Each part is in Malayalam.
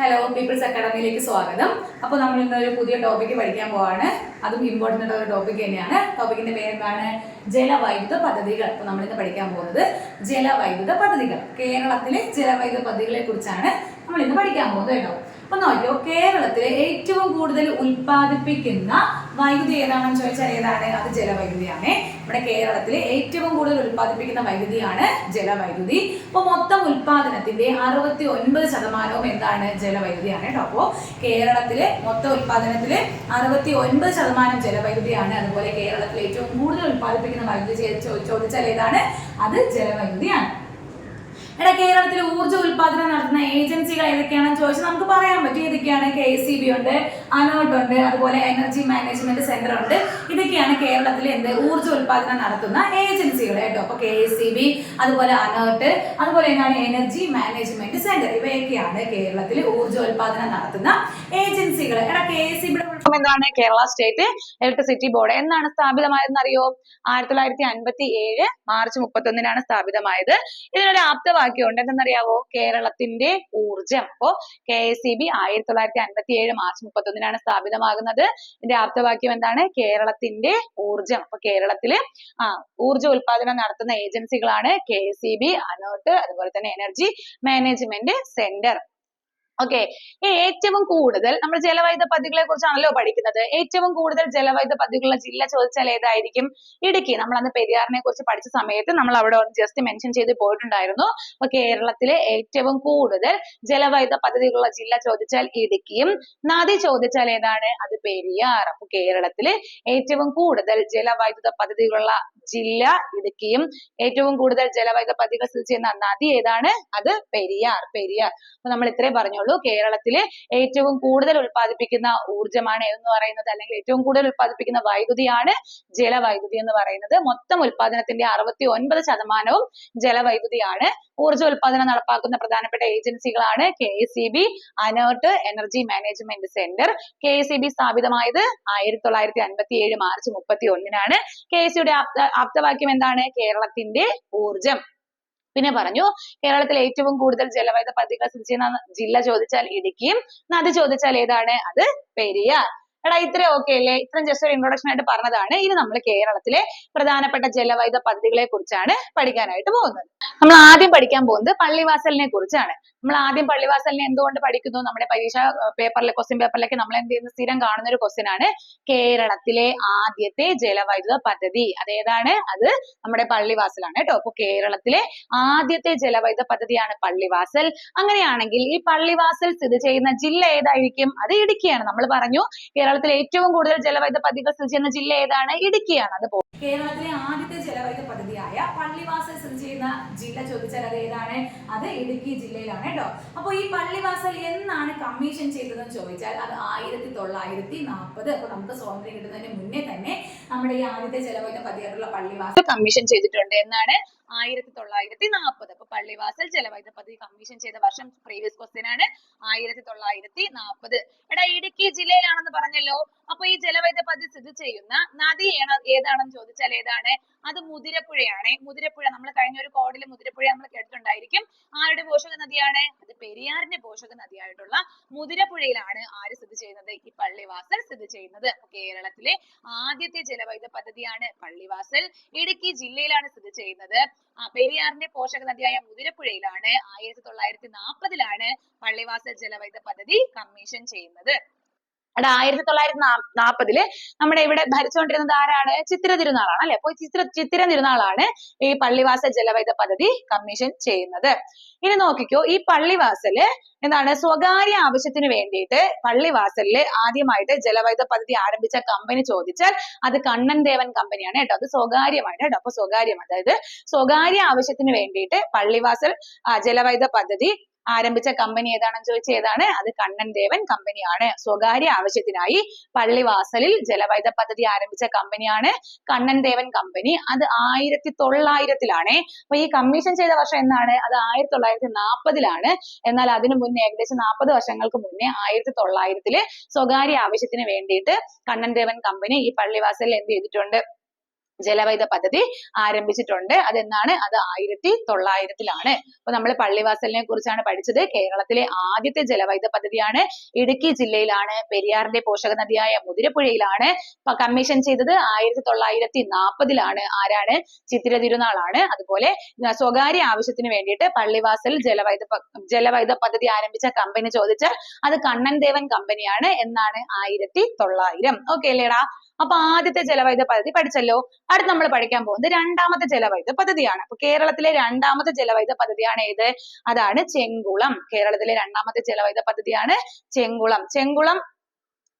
ഹലോ പീപ്പിൾസ് അക്കാഡമിയിലേക്ക് സ്വാഗതം. അപ്പോൾ നമ്മൾ ഇന്നൊരു പുതിയ ടോപ്പിക്ക് പഠിക്കാൻ പോവാണ്. അതും ഇമ്പോർട്ടൻ്റ് ആയിട്ടുള്ള ഒരു ടോപ്പിക് തന്നെയാണ്. ടോപ്പിക്കിന്റെ പേരെന്താണ്? ജലവൈദ്യുത പദ്ധതികൾ. അപ്പോൾ നമ്മളിന്ന് പഠിക്കാൻ പോകുന്നത് ജലവൈദ്യുത പദ്ധതികൾ. കേരളത്തിലെ ജലവൈദ്യുത പദ്ധതികളെ കുറിച്ചാണ് നമ്മൾ ഇന്ന് പഠിക്കാൻ പോകുന്നത് കേട്ടോ. അപ്പൊ നോക്കിയോ, കേരളത്തിലെ ഏറ്റവും കൂടുതൽ ഉൽപ്പാദിപ്പിക്കുന്ന വൈദ്യുതി ഏതാണെന്ന് ചോദിച്ചാൽ ഏതാണ്? അത് ജലവൈദ്യുതിയാണ്. നമ്മുടെ കേരളത്തിലെ ഏറ്റവും കൂടുതൽ ഉൽപ്പാദിപ്പിക്കുന്ന വൈദ്യുതിയാണ് ജലവൈദ്യുതി. അപ്പോൾ മൊത്തം ഉൽപ്പാദനത്തിന്റെ 69% എന്താണ്? ജലവൈദ്യുതിയാണ് കേട്ടോ. അപ്പോൾ കേരളത്തിലെ മൊത്തം ഉൽപ്പാദനത്തില് 69% ജലവൈദ്യുതിയാണ്. അതുപോലെ കേരളത്തിലെ ഏറ്റവും കൂടുതൽ ഉൽപ്പാദിപ്പിക്കുന്ന വൈദ്യുതി ചോദിച്ചാൽ ഏതാണ്? അത് ജലവൈദ്യുതിയാണ്. കേരളത്തിൽ ഊർജ്ജ ഉൽപാദനം നടത്തുന്ന ഏജൻസികൾ ഏതൊക്കെയാണെന്ന് ചോദിച്ചാൽ നമുക്ക് പറയാൻ പറ്റും. ഏതൊക്കെയാണ്? KECB ഉണ്ട്, അനോട്ട് ഉണ്ട്, അതുപോലെ എനർജി മാനേജ്മെന്റ് സെന്റർ ഉണ്ട്. ഇതൊക്കെയാണ് കേരളത്തിലെ ഊർജ്ജ ഉൽപാദനം നടത്തുന്ന ഏജൻസികൾ കേട്ടോ. അപ്പൊ KECB, അതുപോലെ അനോട്ട്, അതുപോലെ എന്താണ് എനർജി മാനേജ്മെന്റ് സെന്റർ, ഇവയൊക്കെയാണ് കേരളത്തിൽ ഊർജ്ജ ഉൽപാദനം നടത്തുന്ന ഏജൻസികൾ. KECB എന്താണ്? Kerala state electricity board. എന്നാണ് സ്ഥാപിതമായതെന്ന് അറിയോ? 1957 മാർച്ച് 31 സ്ഥാപിതമായത്. ഇതിനൊരു ആപ്തവാക്യം ഉണ്ട്. എന്തെന്നറിയാവോ? കേരളത്തിന്റെ ഊർജം. അപ്പോ KECB 1957 മാർച്ച് 31 സ്ഥാപിതമാകുന്നത്. ഇതിന്റെ ആപ്തവാക്യം എന്താണ്? കേരളത്തിന്റെ ഊർജം. അപ്പൊ കേരളത്തില് ഊർജ ഉൽപാദനം നടത്തുന്ന ഏജൻസികളാണ് KECB, അനോട്ട്, അതുപോലെ തന്നെ എനർജി മാനേജ്മെന്റ് സെന്റർ. ഓക്കെ, ഏറ്റവും കൂടുതൽ നമ്മൾ ജലവൈദ്യുത പദ്ധതികളെ കുറിച്ചാണല്ലോ പഠിക്കുന്നത്. ഏറ്റവും കൂടുതൽ ജലവൈദ്യുത പദ്ധതികളുള്ള ജില്ല ചോദിച്ചാൽ ഏതായിരിക്കും? ഇടുക്കി. നമ്മൾ അന്ന് പെരിയാറിനെ കുറിച്ച് പഠിച്ച സമയത്ത് നമ്മൾ അവിടെ ജസ്റ്റ് മെൻഷൻ ചെയ്ത് പോയിട്ടുണ്ടായിരുന്നു. അപ്പൊ കേരളത്തിലെ ഏറ്റവും കൂടുതൽ ജലവൈദ്യുത പദ്ധതികളുള്ള ജില്ല ചോദിച്ചാൽ ഇടുക്കിയും, നദി ചോദിച്ചാൽ ഏതാണ്? അത് പെരിയാർ. അപ്പൊ കേരളത്തിലെ ഏറ്റവും കൂടുതൽ ജലവൈദ്യുത പദ്ധതികളുള്ള ജില്ല ഇടുക്കിയും, ഏറ്റവും കൂടുതൽ ജലവൈദ്യുത പദ്ധതികൾ സ്ഥിതി ചെയ്യുന്ന നദി ഏതാണ്? അത് പെരിയാർ. അപ്പൊ നമ്മൾ ഇത്രേ പറഞ്ഞോളൂ. കേരളത്തിലെ ഏറ്റവും കൂടുതൽ ഉൽപ്പാദിപ്പിക്കുന്ന ഊർജ്ജമാണ് എന്ന് പറയുന്നത്, അല്ലെങ്കിൽ ഏറ്റവും കൂടുതൽ ഉൽപ്പാദിപ്പിക്കുന്ന വൈദ്യുതിയാണ് ജലവൈദ്യുതി എന്ന് പറയുന്നത്. മൊത്തം ഉൽപ്പാദനത്തിന്റെ 69% ജലവൈദ്യുതിയാണ്. ഊർജ്ജ ഉൽപ്പാദനം നടപ്പാക്കുന്ന പ്രധാനപ്പെട്ട ഏജൻസികളാണ് KECB, അനോട്ട്, energy management centre. KECB സ്ഥാപിതമായത് 1957 മാർച്ച് 31. KECB ആപ്തവാക്യം എന്താണ്? കേരളത്തിന്റെ ഊർജം. പിന്നെ പറഞ്ഞു, കേരളത്തിൽ ഏറ്റവും കൂടുതൽ ജലവൈദ്യുത പദ്ധതികൾ സ്ഥിതി ചെയ്യുന്ന ജില്ല ചോദിച്ചാൽ ഇടുക്കിയും, നദി ചോദിച്ചാൽ ഏതാണ്? അത് പെരിയാർ. ഇത്രയും ഓക്കെ അല്ലേ? ഇത്രയും ജസ്റ്റ് ഒരു ഇൻട്രൊഡക്ഷൻ ആയിട്ട് പറഞ്ഞതാണ്. ഇനി നമ്മൾ കേരളത്തിലെ പ്രധാനപ്പെട്ട ജലവൈദ്യുത പദ്ധതികളെ കുറിച്ചാണ് പഠിക്കാനായിട്ട് പോകുന്നത്. നമ്മൾ ആദ്യം പഠിക്കാൻ പോകുന്നത് പള്ളിവാസലിനെ കുറിച്ചാണ്. നമ്മൾ ആദ്യം പള്ളിവാസലിനെ എന്തുകൊണ്ട് പഠിക്കുന്നു? നമ്മുടെ പരീക്ഷ പേപ്പറിലെ ക്വസ്റ്റ്യൻ പേപ്പറിലൊക്കെ നമ്മൾ എന്ത് ചെയ്യുന്ന സ്ഥിരം കാണുന്ന ഒരു ക്വസ്റ്റ്യൻ ആണ്. കേരളത്തിലെ ആദ്യത്തെ ജലവൈദ്യുത പദ്ധതി അതേതാണ്? അത് നമ്മുടെ പള്ളിവാസലാണ് കേട്ടോ. അപ്പൊ കേരളത്തിലെ ആദ്യത്തെ ജലവൈദ്യുത പദ്ധതിയാണ് പള്ളിവാസൽ. അങ്ങനെയാണെങ്കിൽ ഈ പള്ളിവാസൽ സ്ഥിതി ചെയ്യുന്ന ജില്ല ഏതായിരിക്കും? അത് ഇടുക്കിയാണ്. നമ്മൾ പറഞ്ഞു കേരളത്തിലെ ഏറ്റവും കൂടുതൽ ജലവൈദ്യുത പദ്ധതികൾ സ്ഥിതി ചെയ്യുന്ന ജില്ല ഏതാണ്? ഇടുക്കിയാണ്. അത് കേരളത്തിലെ ആദ്യത്തെ ജലവൈദ്യുത പദ്ധതിയായ പള്ളിവാസൽ സ്ഥിതി ചെയ്യുന്ന ജില്ല ചോദിച്ചാൽ അത് ഏതാണ്? അത് ഇടുക്കി ജില്ലയിലാണ് കേട്ടോ. അപ്പൊ ഈ പള്ളിവാസൽ എന്നാണ് കമ്മീഷൻ ചെയ്തതെന്ന് ചോദിച്ചാൽ അത് 1940. അപ്പൊ നമുക്ക് സ്വാതന്ത്ര്യം കിട്ടുന്നതിന് മുന്നേ തന്നെ നമ്മുടെ ഈ ആദ്യത്തെ ജലവൈദ്യുത പദ്ധതിയായിട്ടുള്ള പള്ളിവാസൽ കമ്മീഷൻ ചെയ്തിട്ടുണ്ട്. എന്നാണ്? 1940. അപ്പൊ പള്ളിവാസൽ ജലവൈദ്യുത പദ്ധതി കമ്മീഷൻ ചെയ്ത വർഷം പ്രീവിയസ് ക്വസ്റ്റ്യൻ ആണ്. 1940. ഇടുക്കി ജില്ലയിലാണെന്ന് പറഞ്ഞല്ലോ. അപ്പൊ ഈ ജലവൈദ്യുത പദ്ധതി സ്ഥിതി ചെയ്യുന്ന നദി ഏതാണെന്ന് ചോദിച്ചാൽ ഏതാണ്? അത് മുതിരപ്പുഴയാണ്. മുതിരപ്പുഴ നമ്മൾ കഴിഞ്ഞ ഒരു കോഡിൽ മുതിരപ്പുഴ നമ്മൾ കേട്ടിട്ടുണ്ടായിരിക്കും. ആരുടെ പോഷക നദിയാണ്? അത് പെരിയാറിന്റെ പോഷക നദിയായിട്ടുള്ള മുതിരപ്പുഴയിലാണ് ആര് സ്ഥിതി ചെയ്യുന്നത്? ഈ പള്ളിവാസൽ സ്ഥിതി ചെയ്യുന്നത്. കേരളത്തിലെ ആദ്യത്തെ ജലവൈദ്യുത പദ്ധതിയാണ് പള്ളിവാസൽ. ഇടുക്കി ജില്ലയിലാണ് സ്ഥിതി ചെയ്യുന്നത്. പെരിയാറിന്റെ പോഷക നദിയായ മുതിരപ്പുഴയിലാണ് 1940 പള്ളിവാസൽ ജലവൈദ്യുത പദ്ധതി കമ്മീഷൻ ചെയ്യുന്നത്. 1940 നമ്മുടെ ഇവിടെ ഭരിച്ചുകൊണ്ടിരുന്നത് ആരാണ്? ചിത്തിര തിരുനാളാണ് അല്ലെ. അപ്പൊ ചിത്തിര തിരുനാളാണ് ഈ പള്ളിവാസൽ ജലവൈദ്യുത പദ്ധതി കമ്മീഷൻ ചെയ്യുന്നത്. ഇനി നോക്കിക്കോ, ഈ പള്ളിവാസല് എന്താണ്? സ്വകാര്യ ആവശ്യത്തിന് വേണ്ടിയിട്ട് പള്ളിവാസലില് ആദ്യമായിട്ട് ജലവൈദ്യുത പദ്ധതി ആരംഭിച്ച കമ്പനി ചോദിച്ചാൽ അത് കണ്ണൻ ദേവൻ കമ്പനിയാണ് കേട്ടോ. അത് സ്വകാര്യമാണ് കേട്ടോ. അപ്പൊ സ്വകാര്യം, അതായത് സ്വകാര്യ ആവശ്യത്തിന് വേണ്ടിയിട്ട് പള്ളിവാസൽ ജലവൈദ്യുത പദ്ധതി ആരംഭിച്ച കമ്പനി ഏതാണെന്ന് ചോദിച്ചാൽ ഏതാണ്? അത് കണ്ണൻ ദേവൻ കമ്പനിയാണ്. സ്വകാര്യ ആവശ്യത്തിനായി പള്ളിവാസലിൽ ജലവൈദ്യുത പദ്ധതി ആരംഭിച്ച കമ്പനിയാണ് കണ്ണൻ ദേവൻ കമ്പനി. അത് 1900 അപ്പൊ ഈ കമ്മീഷൻ ചെയ്ത വർഷം എന്നാണ്? അത് 1940. എന്നാൽ അതിനു മുന്നേ ഏകദേശം 40 വർഷങ്ങൾക്ക് മുന്നേ 1900 സ്വകാര്യ ആവശ്യത്തിന് വേണ്ടിയിട്ട് കണ്ണൻ ദേവൻ കമ്പനി ഈ പള്ളിവാസലിൽ എന്ത് ചെയ്തിട്ടുണ്ട്? ജലവൈദ്യുത പദ്ധതി ആരംഭിച്ചിട്ടുണ്ട്. അതെന്നാണ്? അത് 1900-ലാണ്. അപ്പൊ നമ്മൾ പള്ളിവാസലിനെ കുറിച്ചാണ് പഠിച്ചത്. കേരളത്തിലെ ആദ്യത്തെ ജലവൈദ്യുത പദ്ധതിയാണ്. ഇടുക്കി ജില്ലയിലാണ്. പെരിയാറിന്റെ പോഷക നദിയായ മുതിരപ്പുഴയിലാണ്. കമ്മീഷൻ ചെയ്തത് 1940-ലാണ്. ആരാണ്? ചിത്തിര തിരുനാളാണ്. അതുപോലെ സ്വകാര്യ ആവശ്യത്തിന് വേണ്ടിയിട്ട് പള്ളിവാസൽ ജലവൈദ്യുത പദ്ധതി ആരംഭിച്ച കമ്പനി ചോദിച്ചാൽ അത് കണ്ണൻ ദേവൻ കമ്പനിയാണ്. എന്നാണ്? 1900. ഓക്കെ അല്ലേടാ? അപ്പൊ ആദ്യത്തെ ജലവൈദ്യുത പദ്ധതി പഠിച്ചല്ലോ. അടുത്ത് നമ്മൾ പഠിക്കാൻ പോകുന്നത് രണ്ടാമത്തെ ജലവൈദ്യുത പദ്ധതിയാണ്. അപ്പൊ കേരളത്തിലെ രണ്ടാമത്തെ ജലവൈദ്യുത പദ്ധതിയാണ് ഏത്? അതാണ് ചെങ്കുളം. കേരളത്തിലെ രണ്ടാമത്തെ ജലവൈദ്യുത പദ്ധതിയാണ് ചെങ്കുളം. ചെങ്കുളം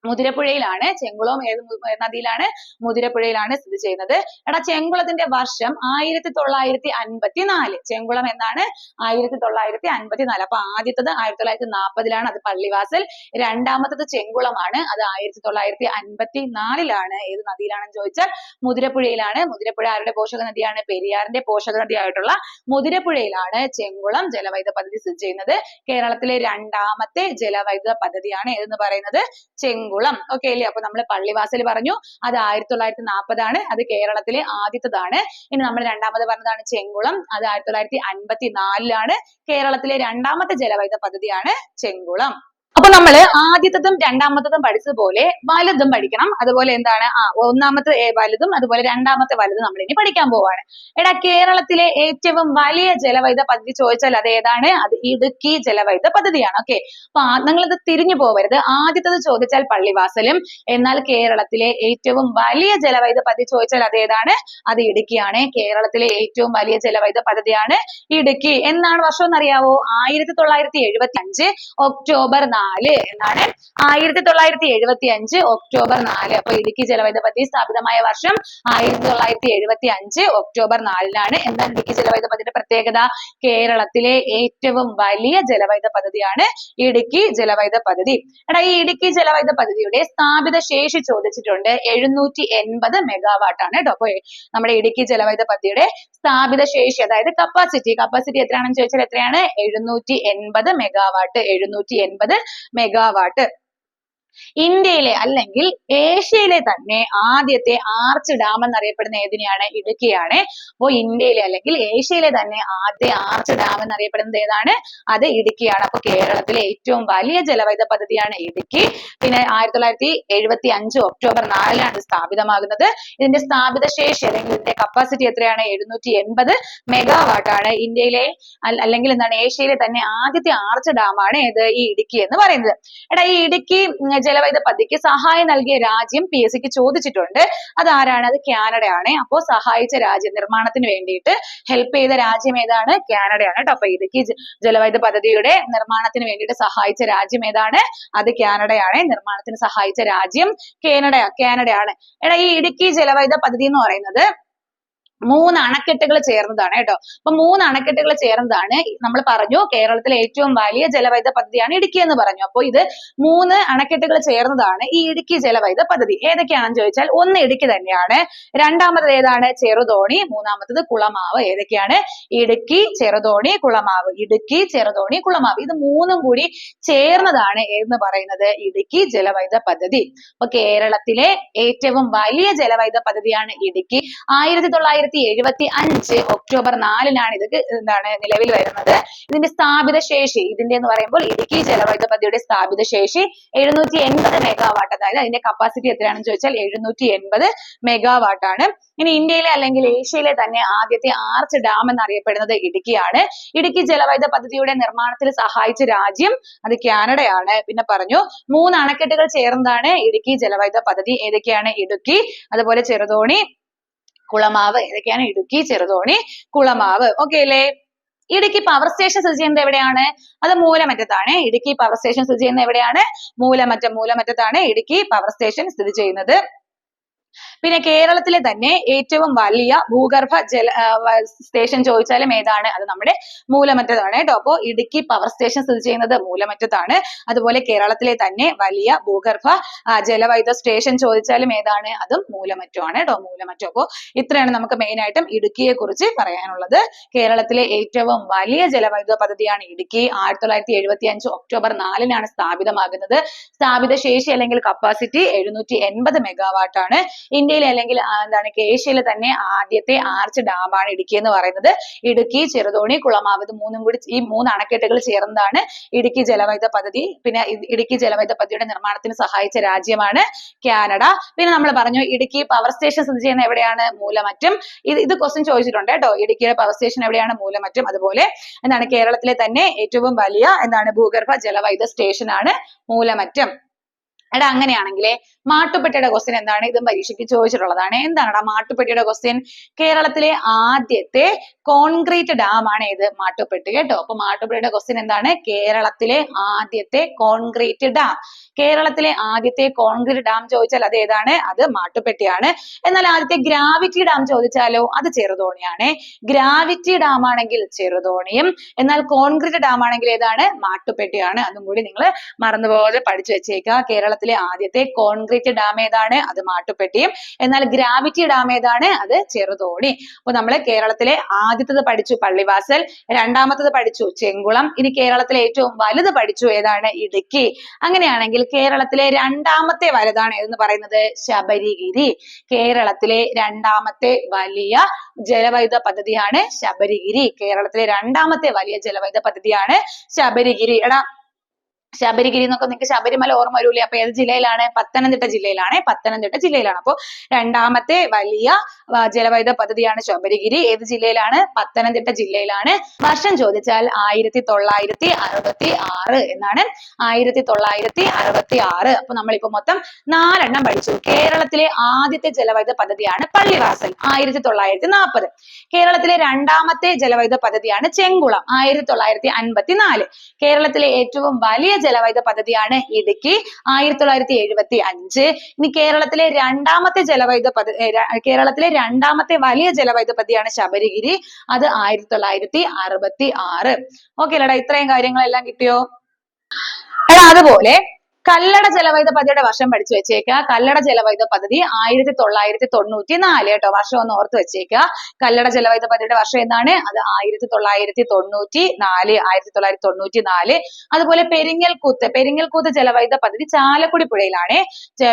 മുതിരപ്പുഴയിലാണ്. ചെങ്കുളം ഏത് നദിയിലാണ്? മുതിരപ്പുഴയിലാണ് സ്ഥിതി ചെയ്യുന്നത്. എടാ, ചെങ്കുളത്തിന്റെ വർഷം 1954. ചെങ്കുളം എന്നാണ്? 1954. അപ്പൊ ആദ്യത്തത് 1940-ലാണ്. അത് പള്ളിവാസൽ. രണ്ടാമത്തത് ചെങ്കുളമാണ്. അത് 1954-ലാണ്. ഏത് നദിയിലാണെന്ന് ചോദിച്ചാൽ മുതിരപ്പുഴയിലാണ്. മുതിരപ്പുഴ ആരുടെ പോഷക നദിയാണ്? പെരിയാറിന്റെ പോഷക നദിയായിട്ടുള്ള മുതിരപ്പുഴയിലാണ് ചെങ്കുളം ജലവൈദ്യുത പദ്ധതി സ്ഥിതി ചെയ്യുന്നത്. കേരളത്തിലെ രണ്ടാമത്തെ ജലവൈദ്യുത പദ്ധതിയാണ് ഏതെന്ന് പറയുന്നത്? ചെങ്കുളം. ഓക്കെ അല്ലേ? അപ്പൊ നമ്മൾ പള്ളിവാസൽ പറഞ്ഞു, അത് 1940-ആണ്. അത് കേരളത്തിലെ ആദ്യത്തതാണ്. ഇനി നമ്മൾ രണ്ടാമത് പറഞ്ഞതാണ് ചെങ്കുളം. അത് 1954-ലാണ്. കേരളത്തിലെ രണ്ടാമത്തെ ജലവൈദ്യുത പദ്ധതിയാണ് ചെങ്കുളം. അപ്പൊ നമ്മള് ആദ്യത്തതും രണ്ടാമത്തതും പഠിച്ചതുപോലെ വലുതും പഠിക്കണം. അതുപോലെ എന്താണ്? ഒന്നാമത്തെ വലുതും അതുപോലെ രണ്ടാമത്തെ വലുതും നമ്മൾ ഇനി പഠിക്കാൻ പോവാണ്. എടാ, കേരളത്തിലെ ഏറ്റവും വലിയ ജലവൈദ്യുത പദ്ധതി ചോദിച്ചാൽ അത് ഏതാണ്? അത് ഇടുക്കി ജലവൈദ്യുത പദ്ധതിയാണ്. ഓക്കെ, അപ്പൊ നിങ്ങളിത് തിരിഞ്ഞു പോകരുത്. ആദ്യത്തത് ചോദിച്ചാൽ പള്ളിവാസലും, എന്നാൽ കേരളത്തിലെ ഏറ്റവും വലിയ ജലവൈദ്യുത പദ്ധതി ചോദിച്ചാൽ അത് ഏതാണ്? അത് ഇടുക്കിയാണ്. കേരളത്തിലെ ഏറ്റവും വലിയ ജലവൈദ്യുത പദ്ധതിയാണ് ഇടുക്കി. എന്നാണ് വർഷം എന്നറിയാവോ? 1975 ഒക്ടോബർ 4. എന്നാണ്? 1975 ഒക്ടോബർ 4. അപ്പൊ ഇടുക്കി ജലവൈദ്യുത പദ്ധതി സ്ഥാപിതമായ വർഷം 1975 ഒക്ടോബർ 4-ലാണ്. എന്താണ് ഇടുക്കി ജലവൈദ്യുത പദ്ധതിയുടെ പ്രത്യേകത? കേരളത്തിലെ ഏറ്റവും വലിയ ജലവൈദ്യുത പദ്ധതിയാണ് ഇടുക്കി ജലവൈദ്യുത പദ്ധതി. എടാ, ഈ ഇടുക്കി ജലവൈദ്യുത പദ്ധതിയുടെ സ്ഥാപിത ശേഷി ചോദിച്ചിട്ടുണ്ട്. 780 മെഗാവാട്ട് ആണ് കേട്ടോ. അപ്പൊ നമ്മുടെ ഇടുക്കി ജലവൈദ്യുത പദ്ധതിയുടെ സ്ഥാപിത ശേഷി, അതായത് കപ്പാസിറ്റി എത്രയാണെന്ന് ചോദിച്ചാൽ എത്രയാണ്? 780 മെഗാവാട്ട്. 780 മെഗാവാട്ട്. ഇന്ത്യയിലെ അല്ലെങ്കിൽ ഏഷ്യയിലെ തന്നെ ആദ്യത്തെ ആർച്ച് ഡാം എന്നറിയപ്പെടുന്ന ഏതിനെയാണ്? ഇടുക്കിയാണ്. അപ്പോൾ ഇന്ത്യയിലെ അല്ലെങ്കിൽ ഏഷ്യയിലെ തന്നെ ആദ്യ ആർച്ച് ഡാം എന്നറിയപ്പെടുന്നത് ഏതാണ്? അത് ഇടുക്കിയാണ്. അപ്പൊ കേരളത്തിലെ ഏറ്റവും വലിയ ജലവൈദ്യുത പദ്ധതിയാണ് ഇടുക്കി. പിന്നെ 1975 ഒക്ടോബർ 4-ലാണ് സ്ഥാപിതമാകുന്നത്. ഇതിന്റെ സ്ഥാപിത ശേഷി അല്ലെങ്കിൽ ഇതിന്റെ കപ്പാസിറ്റി എത്രയാണ്? 780 മെഗാവാട്ട് ആണ്. ഇന്ത്യയിലെ അല്ലെങ്കിൽ എന്താണ്? ഏഷ്യയിലെ തന്നെ ആദ്യത്തെ ആർച്ച് ഡാമാണ് ഏത്? ഈ ഇടുക്കി എന്ന് പറയുന്നത്. എടാ, ഈ ഇടുക്കി ജലവൈദ്യുത പദ്ധതിക്ക് സഹായം നൽകിയ രാജ്യം PSCക്ക് ചോദിച്ചിട്ടുണ്ട്. അത് ആരാണ്? അത് കാനഡയാണ്. അപ്പോ സഹായിച്ച രാജ്യം, നിർമ്മാണത്തിന് വേണ്ടിയിട്ട് ഹെൽപ്പ് ചെയ്ത രാജ്യം ഏതാണ്? കാനഡയാണ് കേട്ടോ. അപ്പൊ ഇടുക്കി ജലവൈദ്യുത പദ്ധതിയുടെ നിർമ്മാണത്തിന് വേണ്ടിയിട്ട് സഹായിച്ച രാജ്യം ഏതാണ്? അത് കാനഡയാണ്. നിർമ്മാണത്തിന് സഹായിച്ച രാജ്യം കാനഡയാണ്. എടാ, ഈ ഇടുക്കി ജലവൈദ്യുത പദ്ധതി എന്ന് പറയുന്നത് 3 അണക്കെട്ടുകൾ ചേർന്നതാണ് കേട്ടോ. അപ്പൊ 3 അണക്കെട്ടുകൾ ചേർന്നതാണ്. നമ്മൾ പറഞ്ഞു കേരളത്തിലെ ഏറ്റവും വലിയ ജലവൈദ്യുത പദ്ധതിയാണ് ഇടുക്കി എന്ന് പറഞ്ഞു. അപ്പോൾ ഇത് 3 അണക്കെട്ടുകൾ ചേർന്നതാണ് ഈ ഇടുക്കി ജലവൈദ്യുത പദ്ധതി. ഏതൊക്കെയാണെന്ന് ചോദിച്ചാൽ ഒന്ന് ഇടുക്കി തന്നെയാണ്. രണ്ടാമത് ഏതാണ്? ചെറുതോണി. മൂന്നാമത്തത് കുളമാവ്. ഏതൊക്കെയാണ്? ഇടുക്കി, ചെറുതോണി, കുളമാവ്. ഇടുക്കി, ചെറുതോണി, കുളമാവ്. ഇത് 3ഉം കൂടി ചേർന്നതാണ് എന്ന് പറയുന്നത് ഇടുക്കി ജലവൈദ്യുത പദ്ധതി. അപ്പൊ കേരളത്തിലെ ഏറ്റവും വലിയ ജലവൈദ്യുത പദ്ധതിയാണ് ഇടുക്കി. 1975 ഒക്ടോബർ 4-ലാണ് ഇത് എന്താണ്? നിലവിൽ വരുന്നത്. ഇതിന്റെ സ്ഥാപിത ശേഷി, ഇതിന്റെ എന്ന് പറയുമ്പോൾ ഇടുക്കി ജലവൈദ്യുത പദ്ധതിയുടെ സ്ഥാപിത ശേഷി 780 മെഗാവാട്ട്. അതായത് അതിന്റെ കപ്പാസിറ്റി എത്രയാണെന്ന് ചോദിച്ചാൽ 780 മെഗാവാട്ട് ആണ്. ഇനി ഇന്ത്യയിലെ അല്ലെങ്കിൽ ഏഷ്യയിലെ തന്നെ ആദ്യത്തെ ആർച്ച് ഡാം എന്നറിയപ്പെടുന്നത് ഇടുക്കിയാണ്. ഇടുക്കി ജലവൈദ്യുത പദ്ധതിയുടെ നിർമ്മാണത്തിൽ സഹായിച്ച രാജ്യം അത് കാനഡയാണ്. പിന്നെ പറഞ്ഞു 3 അണക്കെട്ടുകൾ ചേർന്നതാണ് ഇടുക്കി ജലവൈദ്യുത പദ്ധതി. ഏതൊക്കെയാണ്? ഇടുക്കി, അതുപോലെ ചെറുതോണി, കുളമാവ്. ഏതൊക്കെയാണ്? ഇടുക്കി, ചെറുതോണി, കുളമാവ്. ഓക്കെ അല്ലേ? ഇടുക്കി പവർ സ്റ്റേഷൻ സ്ഥിതി ചെയ്യുന്നത് എവിടെയാണ്? അത് മൂലമറ്റത്താണ്. ഇടുക്കി പവർ സ്റ്റേഷൻ സ്ഥിതി ചെയ്യുന്നത് എവിടെയാണ്? മൂലമറ്റത്താണ് ഇടുക്കി പവർ സ്റ്റേഷൻ സ്ഥിതി ചെയ്യുന്നത്. പിന്നെ കേരളത്തിലെ തന്നെ ഏറ്റവും വലിയ ഭൂഗർഭ ജല സ്റ്റേഷൻ ചോദിച്ചാലും ഏതാണ്? അത് നമ്മുടെ മൂലമറ്റത്താണ് കേട്ടോ. അപ്പോൾ ഇടുക്കി പവർ സ്റ്റേഷൻ സ്ഥിതി ചെയ്യുന്നത് മൂലമറ്റത്താണ്. അതുപോലെ കേരളത്തിലെ തന്നെ വലിയ ഭൂഗർഭ ജലവൈദ്യുത സ്റ്റേഷൻ ചോദിച്ചാലും ഏതാണ്? അതും മൂലമറ്റമാണ് കേട്ടോ. മൂലമറ്റം. അപ്പോൾ ഇത്രയാണ് നമുക്ക് മെയിൻ ആയിട്ടും ഇടുക്കിയെ കുറിച്ച് പറയാനുള്ളത്. കേരളത്തിലെ ഏറ്റവും വലിയ ജലവൈദ്യുത പദ്ധതിയാണ് ഇടുക്കി. 1975 ഒക്ടോബർ 4-ലാണ് സ്ഥാപിതമാകുന്നത്. സ്ഥാപിത ശേഷി അല്ലെങ്കിൽ കപ്പാസിറ്റി 780 മെഗാവാട്ട് ആണ്. ഇന്ത്യ ഇന്ത്യയിലെ അല്ലെങ്കിൽ എന്താണ് ഏഷ്യയിലെ തന്നെ ആദ്യത്തെ ആർച്ച് ഡാമാണ് ഇടുക്കി എന്ന് പറയുന്നത്. ഇടുക്കി, ചെറുതോണി, കുളമാവ് ഇത് മൂന്നും കൂടി ഈ 3 അണക്കെട്ടുകൾ ചേർന്നതാണ് ഇടുക്കി ജലവൈദ്യുത പദ്ധതി. പിന്നെ ഇടുക്കി ജലവൈദ്യുത പദ്ധതിയുടെ നിർമ്മാണത്തിന് സഹായിച്ച രാജ്യമാണ് കാനഡ. പിന്നെ നമ്മൾ പറഞ്ഞു ഇടുക്കി പവർ സ്റ്റേഷൻ സ്ഥിതി ചെയ്യുന്ന എവിടെയാണ്? മൂലമറ്റം. ഇത് ക്വസ്റ്റ്യൻ ചോദിച്ചിട്ടുണ്ട് കേട്ടോ. ഇടുക്കിയുടെ പവർ സ്റ്റേഷൻ എവിടെയാണ്? മൂലമറ്റം. അതുപോലെ എന്താണ് കേരളത്തിലെ തന്നെ ഏറ്റവും വലിയ എന്താണ് ഭൂഗർഭ ജലവൈദ്യുത സ്റ്റേഷനാണ് മൂലമറ്റം. എടാ അങ്ങനെയാണെങ്കിലേ മാട്ടുപ്പെട്ടിയുടെ ക്വസ്റ്റ്യൻ എന്താണ്? ഇതും പരീക്ഷയ്ക്ക് ചോദിച്ചിട്ടുള്ളതാണ്. എന്താണെടാ മാട്ടുപ്പെട്ടിയുടെ ക്വസ്റ്റ്യൻ? കേരളത്തിലെ ആദ്യത്തെ കോൺക്രീറ്റ് ഡാം ആണ് ഏത്? മാട്ടുപ്പെട്ടി കേട്ടോ. അപ്പൊ മാട്ടുപ്പെട്ടിയുടെ ക്വസ്റ്റ്യൻ എന്താണ്? കേരളത്തിലെ ആദ്യത്തെ കോൺക്രീറ്റ് ഡാം. കേരളത്തിലെ ആദ്യത്തെ കോൺക്രീറ്റ് ഡാം ചോദിച്ചാൽ അത് ഏതാണ്? അത് മാട്ടുപ്പെട്ടിയാണ്. എന്നാൽ ആദ്യത്തെ ഗ്രാവിറ്റി ഡാം ചോദിച്ചാലോ? അത് ചെറുതോണിയാണ്. ഗ്രാവിറ്റി ഡാം ആണെങ്കിൽ ചെറുതോണിയും, എന്നാൽ കോൺക്രീറ്റ് ഡാം ആണെങ്കിൽ ഏതാണ്? മാട്ടുപ്പെട്ടിയാണ്. അതും കൂടി നിങ്ങൾ മറന്നുപോലെ പഠിച്ചു വെച്ചേക്കുക. കേരളത്തിലെ ആദ്യത്തെ കോൺക്രീറ്റ് ഡാം ഏതാണ്? അത് മാട്ടുപ്പെട്ടിയും. എന്നാൽ ഗ്രാവിറ്റി ഡാം ഏതാണ്? അത് ചെറുതോണി. അപ്പൊ നമ്മൾ കേരളത്തിലെ ആദ്യത്തത് പഠിച്ചു പള്ളിവാസൽ, രണ്ടാമത്തത് പഠിച്ചു ചെങ്കുളം, ഇനി കേരളത്തിലെ ഏറ്റവും വലുത് പഠിച്ചു ഏതാണ്? ഇടുക്കി. അങ്ങനെയാണെങ്കിൽ കേരളത്തിലെ രണ്ടാമത്തെ വലുതാണ് ഏതെന്ന് പറയുന്നത്? ശബരിഗിരി. കേരളത്തിലെ രണ്ടാമത്തെ വലിയ ജലവൈദ്യുത പദ്ധതിയാണ് ശബരിഗിരി. കേരളത്തിലെ രണ്ടാമത്തെ വലിയ ജലവൈദ്യുത പദ്ധതിയാണ് ശബരിഗിരി. എടാ ശബരിഗിരി എന്നൊക്കെ നിങ്ങൾക്ക് ശബരിമല ഓർമ്മ വരൂലേ? അപ്പൊ ഏത് ജില്ലയിലാണ്? പത്തനംതിട്ട ജില്ലയിലാണ്. പത്തനംതിട്ട ജില്ലയിലാണ്. അപ്പൊ രണ്ടാമത്തെ വലിയ ജലവൈദ്യുത പദ്ധതിയാണ് ശബരിഗിരി. ഏത് ജില്ലയിലാണ്? പത്തനംതിട്ട ജില്ലയിലാണ്. വർഷം ചോദിച്ചാൽ 1966 എന്നാണ്. 1966. അപ്പൊ നമ്മളിപ്പോ മൊത്തം 4 എണ്ണം പഠിച്ചു. കേരളത്തിലെ ആദ്യത്തെ ജലവൈദ്യുത പദ്ധതിയാണ് പള്ളിവാസൽ 1940. കേരളത്തിലെ രണ്ടാമത്തെ ജലവൈദ്യുത പദ്ധതിയാണ് ചെങ്കുളം 1954. കേരളത്തിലെ ഏറ്റവും വലിയ ജലവൈദ്യുത പദ്ധതിയാണ് ഇടുക്കി 1975. ഇനി കേരളത്തിലെ രണ്ടാമത്തെ വലിയ ജലവൈദ്യുത പദ്ധതിയാണ് ശബരിഗിരി. അത് 1966. ഓക്കെ അല്ലേടാ? ഇത്രയും കാര്യങ്ങളെല്ലാം കിട്ടിയോ? അതുപോലെ കല്ലട ജലവൈദ്യുത പദ്ധതിയുടെ വർഷം പഠിച്ചു വെച്ചേക്കുക. കല്ലട ജലവൈദ്യുത പദ്ധതി 1994 കേട്ടോ. വർഷം ഒന്ന് ഓർത്ത് വെച്ചേക്കുക. കല്ലട ജലവൈദ്യുത പദ്ധതിയുടെ വർഷം എന്താണ്? അത് 1994. അതുപോലെ പെരിങ്ങൽകൂത്ത് ജലവൈദ്യുത പദ്ധതി ചാലക്കുടി പുഴയിലാണ്.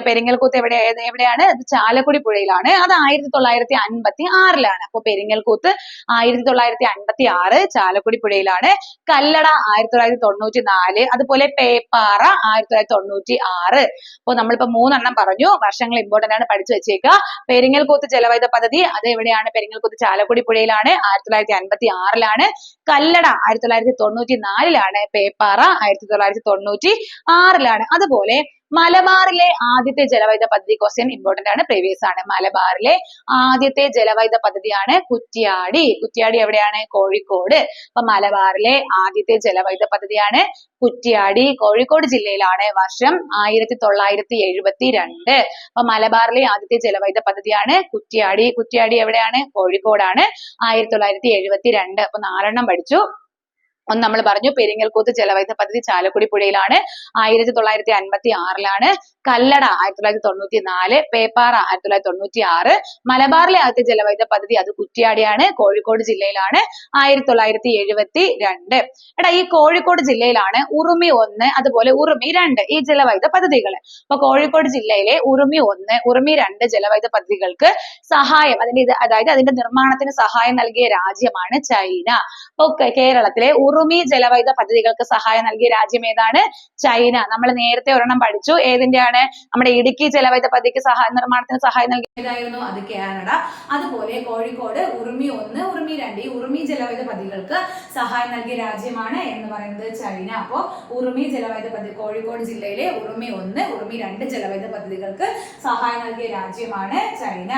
പെരിങ്ങൽകൂത്ത് എവിടെയാണ്? അത് ചാലക്കുടി പുഴയിലാണ്. അത് 1956. അപ്പൊ പെരിങ്ങൽകൂത്ത് 1956 ചാലക്കുടി പുഴയിലാണ്. കല്ലട 1994. അതുപോലെ പേപ്പാറ 1996. അപ്പൊ നമ്മളിപ്പോ 3 എണ്ണം പറഞ്ഞു. വർഷങ്ങൾ ഇമ്പോർട്ടന്റ് ആണ്, പഠിച്ചു വെച്ചേക്കുക. പെരിങ്ങൽകൂത്ത് ജലവൈദ്യുത പദ്ധതി അത് എവിടെയാണ്? പെരിങ്ങൽകൂത്ത് ചാലക്കുടി പുഴയിലാണ്. 1956. കല്ലട 1994. പേപ്പാറ 1996. അതുപോലെ മലബാറിലെ ആദ്യത്തെ ജലവൈദ്യുത പദ്ധതി ക്വസ്റ്റ്യൻ ഇമ്പോർട്ടന്റ് ആണ്, പ്രീവിയസ് ആണ്. മലബാറിലെ ആദ്യത്തെ ജലവൈദ്യുത പദ്ധതിയാണ് കുറ്റ്യാടി. കുറ്റ്യാടി എവിടെയാണ്? കോഴിക്കോട്. അപ്പൊ മലബാറിലെ ആദ്യത്തെ ജലവൈദ്യുത പദ്ധതിയാണ് കുറ്റ്യാടി, കോഴിക്കോട് ജില്ലയിലാണ്. വർഷം 1972. അപ്പൊ മലബാറിലെ ആദ്യത്തെ ജലവൈദ്യുത പദ്ധതിയാണ് കുറ്റ്യാടി. കുറ്റ്യാടി എവിടെയാണ്? കോഴിക്കോടാണ്. 1972. അപ്പൊ 4 എണ്ണം പഠിച്ചു. ഒന്ന് നമ്മൾ പറഞ്ഞു പെരിങ്ങൽകൂത്ത് ജലവൈദ്യുത പദ്ധതി ചാലക്കുടി പുഴയിലാണ് 1956. കല്ലട 1994. പേപ്പാറ 1996. മലബാറിലെ ആദ്യത്തെ ജലവൈദ്യുത പദ്ധതി അത് കുറ്റ്യാടിയാണ്, കോഴിക്കോട് ജില്ലയിലാണ്. 1972. എടാ ഈ കോഴിക്കോട് ജില്ലയിലാണ് ഉറുമി 1 അതുപോലെ ഉറുമി 2 ഈ ജലവൈദ്യുത പദ്ധതികൾ. അപ്പൊ കോഴിക്കോട് ജില്ലയിലെ ഉറുമി 1 ഉറുമി 2 ജലവൈദ്യുത പദ്ധതികൾക്ക് സഹായം അതായത് അതിന്റെ നിർമ്മാണത്തിന് സഹായം നൽകിയ രാജ്യമാണ് ചൈന. ഓക്കെ, കേരളത്തിലെ ഉറുമി ജലവൈദ്യുത പദ്ധതികൾക്ക് സഹായം നൽകിയ രാജ്യം ഏതാണ്? ചൈന. നമ്മൾ നേരത്തെ ഒരെണ്ണം പഠിച്ചു. ഏതിന്റെയാണ്? നമ്മുടെ ഇടുക്കി ജലവൈദ്യുത പദ്ധതിക്ക് നിർമ്മാണത്തിന് സഹായം നൽകിയതായിരുന്നു അത് കാനഡ. അതുപോലെ കോഴിക്കോട് ഉറുമി 1 ഉറുമി 2 ഈ ഉറുമി ജലവൈദ്യുത പദ്ധതികൾക്ക് സഹായം നൽകിയ രാജ്യമാണ് എന്ന് പറയുന്നത് ചൈന. അപ്പോ ഉറുമി ജലവൈദ്യുത പദ്ധതി കോഴിക്കോട് ജില്ലയിലെ ഉറുമി 1 ഉറുമി 2 ജലവൈദ്യുത പദ്ധതികൾക്ക് സഹായം നൽകിയ രാജ്യമാണ് ചൈന.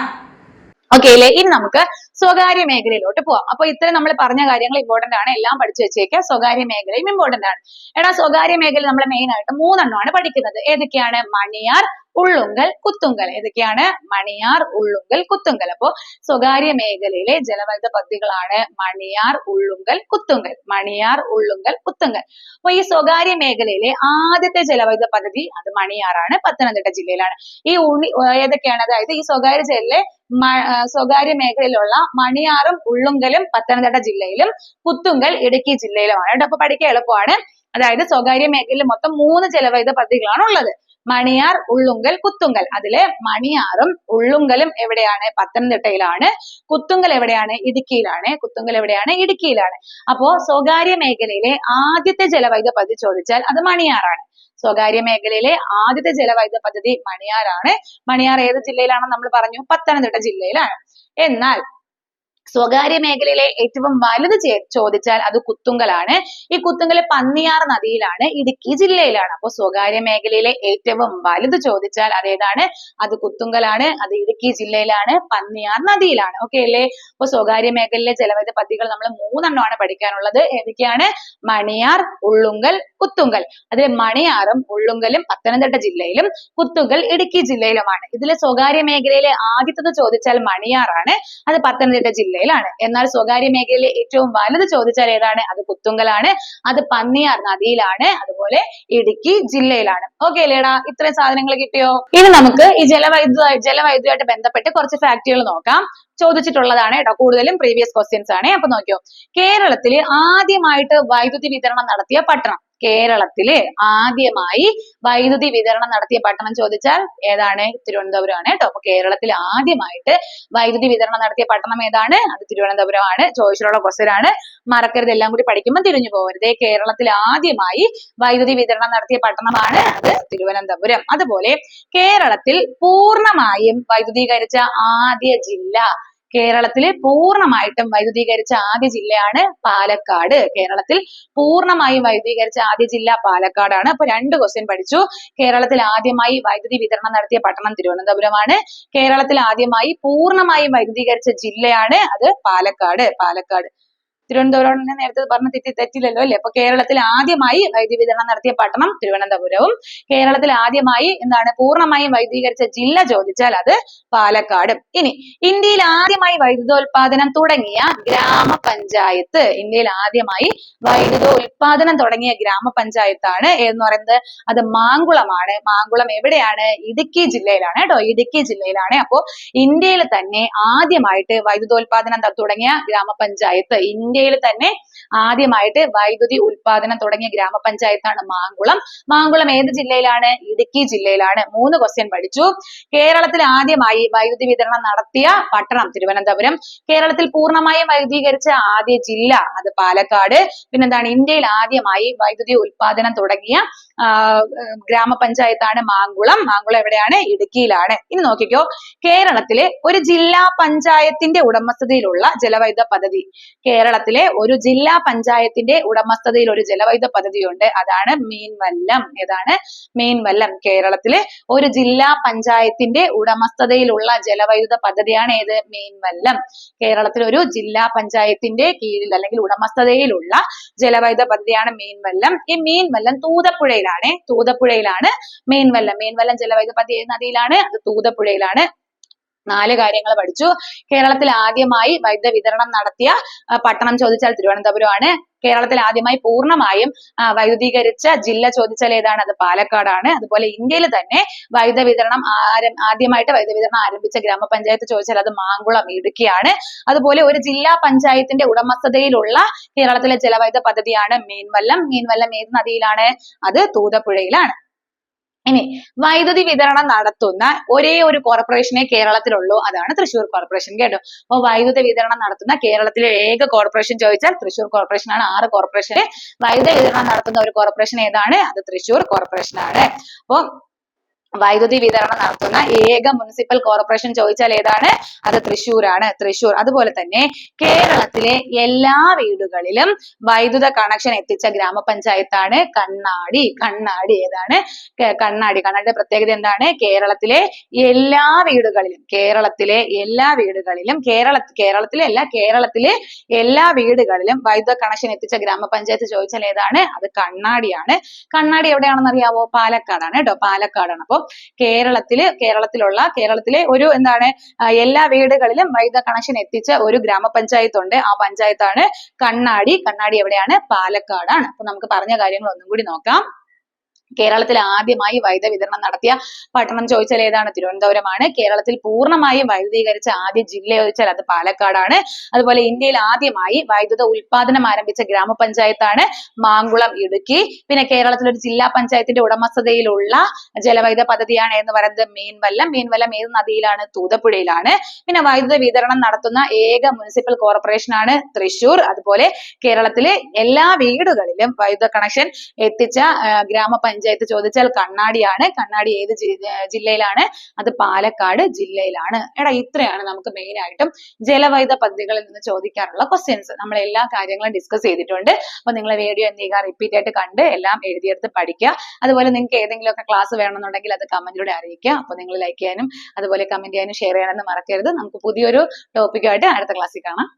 ഓക്കെ അല്ലേ? ഇനി നമുക്ക് സ്വകാര്യ മേഖലയിലോട്ട് പോവാം. അപ്പൊ ഇത്രയും നമ്മൾ പറഞ്ഞ കാര്യങ്ങൾ ഇമ്പോർട്ടന്റ് ആണ്, എല്ലാം പഠിച്ചു വെച്ചേക്കുക. സ്വകാര്യ മേഖലയും ഇമ്പോർട്ടന്റ് ആണ്. എടാ സ്വകാര്യ മേഖല നമ്മൾ മെയിൻ ആയിട്ട് 3 എണ്ണമാണ് പഠിക്കുന്നത്. ഏതൊക്കെയാണ്? മണിയാർ, ഉള്ളുങ്കൽ, കുത്തുങ്കൽ. ഏതൊക്കെയാണ്? മണിയാർ, ഉള്ളുങ്കൽ, കുത്തുങ്കൽ. അപ്പോ സ്വകാര്യ മേഖലയിലെ ജലവൈദ്യുത പദ്ധതികളാണ് മണിയാർ, ഉള്ളുങ്കൽ, കുത്തുങ്കൽ. മണിയാർ, ഉള്ളുങ്കൽ, കുത്തുങ്കൽ. അപ്പൊ ഈ സ്വകാര്യ മേഖലയിലെ ആദ്യത്തെ ജലവൈദ്യുത പദ്ധതി അത് മണിയാറാണ്, പത്തനംതിട്ട ജില്ലയിലാണ്. ഈ ഏതൊക്കെയാണ്? അതായത് ഈ സ്വകാര്യ മേഖലയിലുള്ള മണിയാറും ഉള്ളുങ്കലും പത്തനംതിട്ട ജില്ലയിലും കുത്തുങ്കൽ ഇടുക്കി ജില്ലയിലുമാണ്. അപ്പൊ പഠിക്കാൻ എളുപ്പമാണ്. അതായത് സ്വകാര്യ മേഖലയിൽ മൊത്തം 3 ജലവൈദ്യുത പദ്ധതികളാണ് ഉള്ളത്. മണിയാർ, ഉള്ളുങ്കൽ, കുത്തുങ്കൽ. അതിലെ മണിയാറും ഉള്ളുങ്കലും എവിടെയാണ്? പത്തനംതിട്ടയിലാണ്. കുത്തുങ്കൽ എവിടെയാണ്? ഇടുക്കിയിലാണ്. കുത്തുങ്കൽ എവിടെയാണ്? ഇടുക്കിയിലാണ്. അപ്പോ സ്വകാര്യ മേഖലയിലെ ആദ്യത്തെ ജലവൈദ്യുത പദ്ധതി ചോദിച്ചാൽ അത് മണിയാറാണ്. സ്വകാര്യ മേഖലയിലെ ആദ്യത്തെ ജലവൈദ്യുത പദ്ധതി മണിയാറാണ്. മണിയാർ ഏത് ജില്ലയിലാണെന്ന് നമ്മൾ പറഞ്ഞു? പത്തനംതിട്ട ജില്ലയിലാണ്. എന്നാൽ സ്വകാര്യ മേഖലയിലെ ഏറ്റവും വലുത് ചോദിച്ചാൽ അത് കുത്തുങ്കലാണ്. ഈ കുത്തുങ്കൽ പന്നിയാർ നദിയിലാണ്, ഇടുക്കി ജില്ലയിലാണ്. അപ്പോൾ സ്വകാര്യ മേഖലയിലെ ഏറ്റവും വലുത് ചോദിച്ചാൽ അതേതാണ്? അത് കുത്തുങ്കലാണ്. അത് ഇടുക്കി ജില്ലയിലാണ്, പന്നിയാർ നദിയിലാണ്. ഓക്കെ അല്ലേ? അപ്പൊ സ്വകാര്യ മേഖലയിലെ ജലവൈദ്യുത പദ്ധതികൾ നമ്മൾ 3 പഠിക്കാനുള്ളത്. ഏതൊക്കെയാണ്? മണിയാർ, ഉള്ളുങ്കൽ, കുത്തുങ്കൽ. അതിൽ മണിയാറും ഉള്ളുങ്കലും പത്തനംതിട്ട ജില്ലയിലും കുത്തുങ്കൽ ഇടുക്കി ജില്ലയിലുമാണ്. ഇതിലെ സ്വകാര്യ മേഖലയിലെ ആദ്യത്തത് ചോദിച്ചാൽ മണിയാറാണ്, അത് പത്തനംതിട്ട ജില്ലയിലാണ്. എന്നാൽ സ്വകാര്യ മേഖലയിലെ ഏറ്റവും വലുത് ചോദിച്ചാൽ ഏതാണ്? അത് കുത്തുങ്കലാണ്, അത് പന്നിയാർ നദിയിലാണ്, അതുപോലെ ഇടുക്കി ജില്ലയിലാണ്. ഓക്കെ അല്ലേടാ? ഇത്രയും സാധനങ്ങൾ കിട്ടിയോ? ഇനി നമുക്ക് ഈ ജലവൈദ്യുതമായിട്ട് ബന്ധപ്പെട്ട് കുറച്ച് ഫാക്ടുകൾ നോക്കാം. ചോദിച്ചിട്ടുള്ളതാണ് കേട്ടോ, കൂടുതലും പ്രീവിയസ് ക്വസ്റ്റ്യൻസ് ആണ്. അപ്പൊ നോക്കിയോ, കേരളത്തില് ആദ്യമായിട്ട് വൈദ്യുതി വിതരണം നടത്തിയ പട്ടണം. കേരളത്തില് ആദ്യമായി വൈദ്യുതി വിതരണം നടത്തിയ പട്ടണം ചോദിച്ചാൽ ഏതാണ്? തിരുവനന്തപുരമാണ് കേട്ടോ. അപ്പൊ കേരളത്തിൽ ആദ്യമായിട്ട് വൈദ്യുതി വിതരണം നടത്തിയ പട്ടണം ഏതാണ്? അത് തിരുവനന്തപുരമാണ്. ചോദിച്ചിട്ടുള്ള ക്വസ്റ്റ്യൻ ആണ്, മറക്കരുത്. എല്ലാം കൂടി പഠിക്കുമ്പോൾ തിരിഞ്ഞു പോകരുത്. കേരളത്തിൽ ആദ്യമായി വൈദ്യുതി വിതരണം നടത്തിയ പട്ടണമാണ് അത് തിരുവനന്തപുരം. അതുപോലെ കേരളത്തിൽ പൂർണ്ണമായും വൈദ്യുതീകരിച്ച ആദ്യ ജില്ല, കേരളത്തിൽ പൂർണ്ണമായിട്ടും വൈദ്യുതീകരിച്ച ആദ്യ ജില്ലയാണ് പാലക്കാട്. കേരളത്തിൽ പൂർണ്ണമായും വൈദ്യുതീകരിച്ച ആദ്യ ജില്ല പാലക്കാടാണ്. അപ്പൊ 2 ക്വസ്റ്റ്യൻ പഠിച്ചു. കേരളത്തിൽ ആദ്യമായി വൈദ്യുതി വിതരണം നടത്തിയ പട്ടണം തിരുവനന്തപുരമാണ്. കേരളത്തിൽ ആദ്യമായി പൂർണ്ണമായും വൈദ്യുതീകരിച്ച ജില്ലയാണ് അത് പാലക്കാട്. തിരുവനന്തപുരം നേരത്തെ പറഞ്ഞ തെറ്റില്ലല്ലോ അല്ലേ? അപ്പൊ കേരളത്തിൽ ആദ്യമായി വൈദ്യുതി വിതരണം നടത്തിയ പട്ടണം തിരുവനന്തപുരവും, കേരളത്തിൽ ആദ്യമായി പൂർണ്ണമായും വൈദ്യുതീകരിച്ച ജില്ല ചോദിച്ചാൽ അത് പാലക്കാടും. ഇനി ഇന്ത്യയിൽ ആദ്യമായി വൈദ്യുതോൽപാദനം തുടങ്ങിയ ഗ്രാമപഞ്ചായത്ത്, ഇന്ത്യയിൽ ആദ്യമായി വൈദ്യുതോൽപാദനം തുടങ്ങിയ ഗ്രാമപഞ്ചായത്താണ് എന്ന് പറയുന്നത് അത് മാങ്കുളമാണ്. മാങ്കുളം എവിടെയാണ്? ഇടുക്കി ജില്ലയിലാണ് കേട്ടോ, ഇടുക്കി ജില്ലയിലാണ്. അപ്പോ ഇന്ത്യയിൽ തന്നെ ആദ്യമായിട്ട് വൈദ്യുതോൽപാദനം തുടങ്ങിയ ഗ്രാമപഞ്ചായത്ത്, ഇന്ത്യയിൽ തന്നെ ആദ്യമായിട്ട് വൈദ്യുതി ഉൽപാദനം തുടങ്ങിയ ഗ്രാമപഞ്ചായത്താണ് മാങ്കുളം. മാങ്കുളം ഏത് ജില്ലയിലാണ്? ഇടുക്കി ജില്ലയിലാണ്. 3 ക്വസ്റ്റ്യൻ പഠിച്ചു. കേരളത്തിൽ ആദ്യമായി വൈദ്യുതി വിതരണം നടത്തിയ പട്ടണം തിരുവനന്തപുരം, കേരളത്തിൽ പൂർണ്ണമായും വൈദ്യുതീകരിച്ച ആദ്യ ജില്ല അത് പാലക്കാട്, പിന്നെന്താണ്? ഇന്ത്യയിൽ ആദ്യമായി വൈദ്യുതി ഉൽപാദനം തുടങ്ങിയ ഗ്രാമപഞ്ചായത്താണ് മാങ്കുളം. മാങ്കുളം എവിടെയാണ്? ഇടുക്കിയിലാണ്. ഇനി നോക്കിക്കോ, കേരളത്തിലെ ഒരു ജില്ലാ പഞ്ചായത്തിന്റെ ഉടമസ്ഥതയിലുള്ള ജലവൈദ്യുത പദ്ധതി. കേരളത്തിലെ ഒരു ജില്ലാ പഞ്ചായത്തിന്റെ ഉടമസ്ഥതയിൽ ഒരു ജലവൈദ്യുത പദ്ധതിയുണ്ട്, അതാണ് മീൻവല്ലം. ഏതാണ്? മീൻവല്ലം. കേരളത്തിലെ ഒരു ജില്ലാ പഞ്ചായത്തിന്റെ ഉടമസ്ഥതയിലുള്ള ജലവൈദ്യുത പദ്ധതിയാണ് ഏത്? മീൻവല്ലം. കേരളത്തിലെ ഒരു ജില്ലാ പഞ്ചായത്തിന്റെ കീഴിൽ അല്ലെങ്കിൽ ഉടമസ്ഥതയിലുള്ള ജലവൈദ്യുത പദ്ധതിയാണ് മീൻവല്ലം. ഈ മീൻവല്ലം തൂതപ്പുഴയിലാണ് മീൻവല്ലം. മീൻവല്ലം ജലവൈദ്യുത പദ്ധതി ഏത് നദിയിലാണ്? അത് തൂതപ്പുഴയിലാണ്. 4 കാര്യങ്ങൾ പഠിച്ചു. കേരളത്തിൽ ആദ്യമായി വൈദ്യുത വിതരണം നടത്തിയ പട്ടണം ചോദിച്ചാൽ തിരുവനന്തപുരമാണ്. കേരളത്തിൽ ആദ്യമായി പൂർണ്ണമായും വൈദ്യുതീകരിച്ച ജില്ല ചോദിച്ചാൽ ഏതാണ്? അത് പാലക്കാടാണ്. അതുപോലെ ഇന്ത്യയിൽ തന്നെ ആദ്യമായിട്ട് വൈദ്യുത വിതരണം ആരംഭിച്ച ഗ്രാമപഞ്ചായത്ത് ചോദിച്ചാൽ അത് മാങ്കുളം, ഇടുക്കിയാണ്. അതുപോലെ ഒരു ജില്ലാ പഞ്ചായത്തിന്റെ ഉടമസ്ഥതയിലുള്ള കേരളത്തിലെ ജലവൈദ്യുത പദ്ധതിയാണ് മീൻവല്ലം. മീൻവല്ലം ഏത് നദിയിലാണ്? അത് തൂതപ്പുഴയിലാണ്. ഇനി വൈദ്യുതി വിതരണം നടത്തുന്ന ഒരേ ഒരു കോർപ്പറേഷനെ കേരളത്തിലുള്ളൂ, അതാണ് തൃശ്ശൂർ കോർപ്പറേഷൻ കേട്ടോ. അപ്പൊ വൈദ്യുതി വിതരണം നടത്തുന്ന കേരളത്തിലെ ഏക കോർപ്പറേഷൻ ചോദിച്ചാൽ തൃശ്ശൂർ കോർപ്പറേഷൻ ആണ്. 6 കോർപ്പറേഷന് വൈദ്യുതി വിതരണം നടത്തുന്ന ഒരു കോർപ്പറേഷൻ ഏതാണ്? അത് തൃശ്ശൂർ കോർപ്പറേഷൻ ആണ്. അപ്പൊ വൈദ്യുതി വിതരണം നടത്തുന്ന ഏക മുനിസിപ്പൽ കോർപ്പറേഷൻ ചോദിച്ചാൽ ഏതാണ്? അത് തൃശ്ശൂരാണ്. തൃശ്ശൂർ. അതുപോലെ തന്നെ കേരളത്തിലെ എല്ലാ വീടുകളിലും വൈദ്യുത കണക്ഷൻ എത്തിച്ച ഗ്രാമപഞ്ചായത്താണ് കണ്ണാടി. ഏതാണ്? കണ്ണാടി. കണ്ണാടിയുടെ പ്രത്യേകത എന്താണ്? കേരളത്തിലെ എല്ലാ വീടുകളിലും വൈദ്യുത കണക്ഷൻ എത്തിച്ച ഗ്രാമപഞ്ചായത്ത് ചോദിച്ചാൽ ഏതാണ്? അത് കണ്ണാടിയാണ്. കണ്ണാടി എവിടെയാണെന്ന് അറിയാവോ? പാലക്കാടാണ് കേട്ടോ, പാലക്കാടാണ്. അപ്പൊ കേരളത്തിലെ ഒരു എല്ലാ വീടുകളിലും വൈദ്യുത കണക്ഷൻ എത്തിച്ച ഒരു ഗ്രാമപഞ്ചായത്ത് ഉണ്ട്, ആ പഞ്ചായത്താണ് കണ്ണാടി. കണ്ണാടി എവിടെയാണ്? പാലക്കാടാണ്. അപ്പൊ നമുക്ക് പറഞ്ഞ കാര്യങ്ങൾ ഒന്നും കൂടി നോക്കാം. കേരളത്തിൽ ആദ്യമായി വൈദ്യുത വിതരണം നടത്തിയ പട്ടണം ചോദിച്ചാൽ ഏതാണ്? തിരുവനന്തപുരമാണ്. കേരളത്തിൽ പൂർണ്ണമായും വൈദ്യുതീകരിച്ച ആദ്യ ജില്ല ചോദിച്ചാൽ അത് പാലക്കാടാണ്. അതുപോലെ ഇന്ത്യയിൽ ആദ്യമായി വൈദ്യുത ഉൽപാദനം ആരംഭിച്ച ഗ്രാമപഞ്ചായത്താണ് മാങ്കുളം, ഇടുക്കി. പിന്നെ കേരളത്തിൽ ഒരു ജില്ലാ പഞ്ചായത്തിന്റെ ഉടമസ്ഥതയിലുള്ള ജലവൈദ്യുത പദ്ധതിയാണ് എന്ന് പറയുന്നത് മീൻവല്ലം. മീൻവല്ലം ഏത് നദിയിലാണ്? തൂതപ്പുഴയിലാണ്. പിന്നെ വൈദ്യുത വിതരണം നടത്തുന്ന ഏക മുനിസിപ്പൽ കോർപ്പറേഷൻ ആണ് തൃശൂർ. അതുപോലെ കേരളത്തിലെ എല്ലാ വീടുകളിലും വൈദ്യുത കണക്ഷൻ എത്തിച്ച ഗ്രാമപഞ്ചായത്ത് ചോദിച്ചാൽ കണ്ണാടിയാണ്. കണ്ണാടി ഏത് ജില്ലയിലാണ്? അത് പാലക്കാട് ജില്ലയിലാണ്. എടാ ഇത്രയാണ് നമുക്ക് മെയിൻ ആയിട്ടും ജലവൈദ്യുത പദ്ധതികളിൽ നിന്ന് ചോദിക്കാറുള്ള ക്വസ്റ്റ്യൻസ്. നമ്മൾ എല്ലാ കാര്യങ്ങളും ഡിസ്കസ് ചെയ്തിട്ടുണ്ട്. അപ്പൊ നിങ്ങൾ വീഡിയോ എന്ത് ചെയ്യുക? റിപ്പീറ്റ് ആയിട്ട് കണ്ട് എല്ലാം എഴുതിയെടുത്ത് പഠിക്കുക. അതുപോലെ നിങ്ങൾക്ക് ഏതെങ്കിലുമൊക്കെ ക്ലാസ് വേണമെന്നുണ്ടെങ്കിൽ അത് കമന്റിലൂടെ അറിയിക്കുക. അപ്പൊ നിങ്ങൾ ലൈക്ക് ചെയ്യാനും അതുപോലെ കമന്റ് ചെയ്യാനും ഷെയർ ചെയ്യാനൊന്നും മറക്കരുത്. നമുക്ക് പുതിയൊരു ടോപ്പിക്കുമായിട്ട് അടുത്ത ക്ലാസ്സിൽ കാണാം.